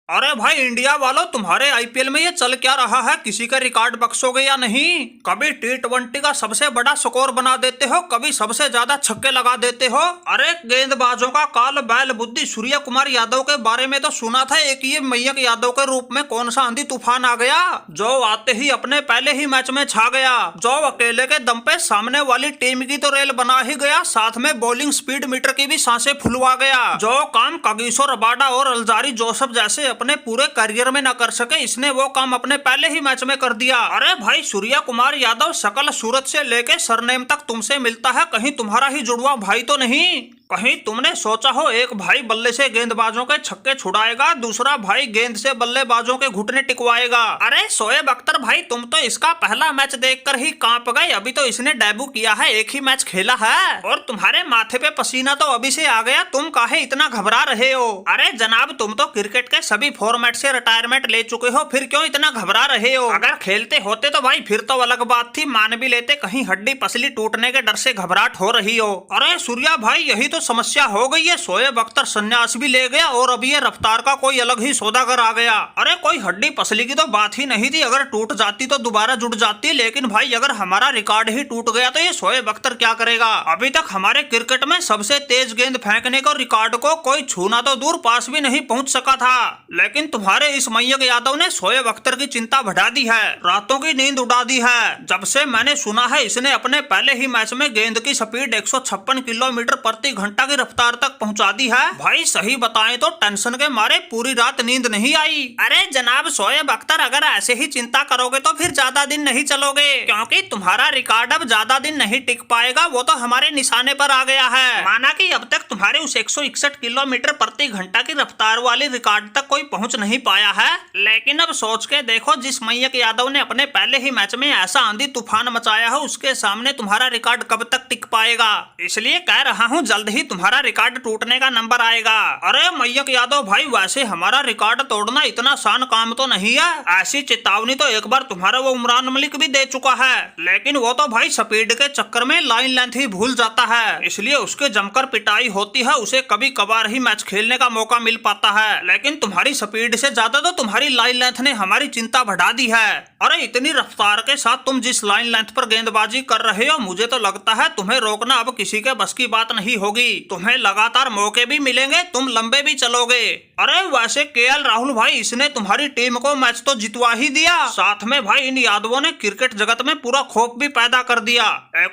अरे भाई इंडिया वालों, तुम्हारे आईपीएल में ये चल क्या रहा है? किसी का रिकॉर्ड बख्शोगे या नहीं? कभी टी20 का सबसे बड़ा स्कोर बना देते हो, कभी सबसे ज्यादा छक्के लगा देते हो। अरे गेंदबाजों का काल बैल बुद्धि। सूर्य कुमार यादव के बारे में तो सुना था, एक ये मयंक यादव के रूप में कौन सा आंधी तूफान आ गया, जो आते ही अपने पहले ही मैच में छा गया, जो अकेले के दम पे सामने वाली टीम की तो रेल बना ही गया, साथ में बॉलिंग स्पीड मीटर की भी सांसें फुलवा गया। जो काम कगिसो रबाडा और अल्जारी जोसेफ जैसे अपने पूरे करियर में न कर सके, इसने वो काम अपने पहले ही मैच में कर दिया। अरे भाई सूर्य कुमार यादव शकल सूरत से लेके सरनेम तक तुमसे मिलता है, कहीं तुम्हारा ही जुड़वा भाई तो नहीं? कहीं तुमने सोचा हो एक भाई बल्ले से गेंदबाजों के छक्के छुड़ाएगा, दूसरा भाई गेंद से बल्लेबाजों के घुटने टिकवाएगा? अरे शोएब अख्तर भाई, तुम तो इसका पहला मैच देखकर ही कांप गए। अभी तो इसने डेब्यू किया है, एक ही मैच खेला है और तुम्हारे माथे पे पसीना तो अभी से आ गया। तुम काहे इतना घबरा रहे हो? अरे जनाब, तुम तो क्रिकेट के सभी फॉर्मेट से रिटायरमेंट ले चुके हो, फिर क्यों इतना घबरा रहे हो? अगर खेलते होते तो भाई फिर तो अलग बात थी, मान भी लेते, कहीं हड्डी पसली टूटने के डर से घबराहट हो रही हो। अरे सूर्या भाई, यही तो समस्या हो गई है। शोएब अख्तर संन्यास भी ले गया और अभी ये रफ्तार का कोई अलग ही सौदागर आ गया। अरे कोई हड्डी पसली की तो बात ही नहीं थी, अगर टूट जाती तो दोबारा जुड़ जाती, लेकिन भाई अगर हमारा रिकॉर्ड ही टूट गया तो ये शोएब अख्तर क्या करेगा? अभी तक हमारे क्रिकेट में सबसे तेज गेंद फेंकने को रिकॉर्ड को कोई छूना तो दूर, पास भी नहीं पहुंच सका था। लेकिन तुम्हारे इस मयंक यादव ने शोएब अख्तर की चिंता बढ़ा दी है, रातों की नींद उड़ा दी है। जब से मैंने सुना है इसने अपने पहले ही मैच में गेंद की स्पीड 156 किलोमीटर प्रति घंटा की रफ्तार तक पहुंचा दी है। भाई सही बताएं तो टेंशन के मारे पूरी रात नींद नहीं आई। अरे जनाब शोएब अख्तर, अगर ऐसे ही चिंता करोगे तो फिर ज्यादा दिन नहीं चलोगे, क्योंकि तुम्हारा रिकॉर्ड अब ज्यादा दिन नहीं टिक पाएगा। वो तो हमारे निशाने पर आ गया है। माना कि अब तक तुम्हारे उस 161 किलोमीटर प्रति घंटा की रफ्तार वाली रिकॉर्ड तक कोई पहुंच नहीं पाया है, लेकिन अब सोच के देखो, जिस मयंक यादव ने अपने पहले ही मैच में ऐसा आंधी तूफान मचाया है, उसके सामने तुम्हारा रिकॉर्ड कब तक टिक पाएगा? इसलिए कह रहा हूँ, जल्द ही तुम्हारा रिकॉर्ड टूटने का नंबर आएगा। अरे मयंक यादव भाई, वैसे हमारा रिकॉर्ड तोड़ना इतना आसान काम तो नहीं है। ऐसी चेतावनी तो एक बार तुम्हारा वो उमरान मलिक भी दे चुका है, लेकिन वो तो भाई स्पीड के चक्कर में लाइन लेंथ ही भूल जाता है, इसलिए उसके जमकर पिटाई होती है, उसे कभी कभार ही मैच खेलने का मौका मिल पाता है। लेकिन तुम्हारी स्पीड से ज्यादा तो तुम्हारी लाइन लेंथ ने हमारी चिंता बढ़ा दी है। अरे इतनी रफ्तार के साथ तुम जिस लाइन लेंथ पर गेंदबाजी कर रहे हो, मुझे तो लगता है तुम्हें रोकना अब किसी के बस की बात नहीं होगी। तुम्हें लगातार मौके भी मिलेंगे, तुम लंबे भी चलोगे। अरे वैसे केएल राहुल भाई, इसने तुम्हारी टीम को मैच तो जितवा ही दिया, साथ में भाई इन यादवों ने क्रिकेट जगत में पूरा खौफ भी पैदा कर दिया।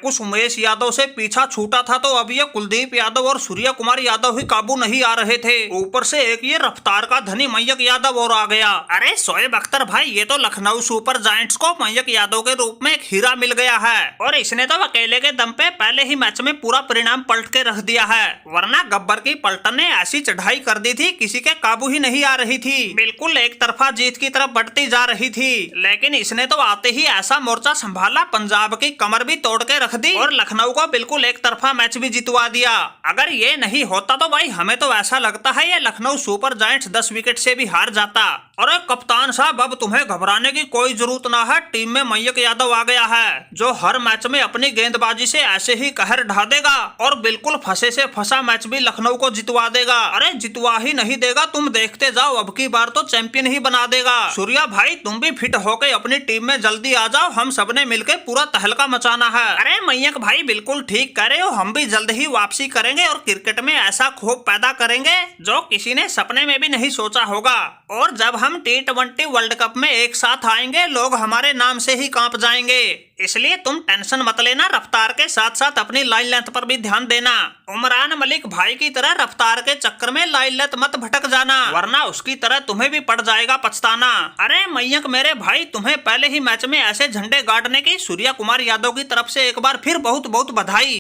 कुछ उमेश यादव से पीछा छूटा था तो अब ये कुलदीप यादव और सूर्य कुमार यादव ही काबू नहीं आ रहे थे, ऊपर से एक ये रफ्तार का धनी मयंक यादव और आ गया। अरे शोएब अख्तर भाई, ये तो लखनऊ सुपर जायंट्स को मयंक यादव के रूप में एक हीरा मिल गया है, और इसने तो अकेले के दम पे पहले ही मैच में पूरा परिणाम पलट के रख दिया है। वरना गब्बर की पलटन ने ऐसी चढ़ाई कर दी थी, किसी के काबू ही नहीं आ रही थी, बिल्कुल एक तरफा जीत की तरफ बढ़ती जा रही थी। लेकिन इसने तो आते ही ऐसा मोर्चा संभाला, पंजाब की कमर भी तोड़ के रख दी और लखनऊ को बिल्कुल एक तरफा मैच भी जितवा दिया। अगर ये नहीं होता तो भाई हमें तो ऐसा लगता है ये लखनऊ सुपर जायंट्स 10 विकेट से भी हार जाता। अरे कप्तान साहब, अब तुम्हें घबराने की कोई जरूरत ना है। टीम में मयंक यादव आ गया है, जो हर मैच में अपनी गेंदबाजी से ऐसे ही कहर ढा देगा और बिल्कुल फंसे से फंसा मैच भी लखनऊ को जितवा देगा। अरे जितवा ही नहीं देगा, तुम देखते जाओ, अब की बार तो चैंपियन ही बना देगा। सूर्या भाई, तुम भी फिट होके अपनी टीम में जल्दी आ जाओ, हम सबने मिलकर पूरा तहलका मचाना है। अरे मयंक भाई, बिल्कुल ठीक कह रहे हो, हम भी जल्द ही वापसी करेंगे और क्रिकेट में ऐसा खौफ पैदा करेंगे जो किसी ने सपने में भी नहीं सोचा होगा। और जब हम टी20 वर्ल्ड कप में एक साथ आएंगे, लोग हमारे नाम से ही कांप जाएंगे। इसलिए तुम टेंशन मत लेना, रफ्तार के साथ साथ अपनी लाइन लेंथ पर भी ध्यान देना। उमरान मलिक भाई की तरह रफ्तार के चक्कर में लाइन लेंथ मत भटक जाना, वरना उसकी तरह तुम्हें भी पड़ जाएगा पछताना। अरे मयंक मेरे भाई, तुम्हें पहले ही मैच में ऐसे झंडे गाड़ने की सूर्य कुमार यादव की तरफ से एक बार फिर बहुत बहुत बधाई।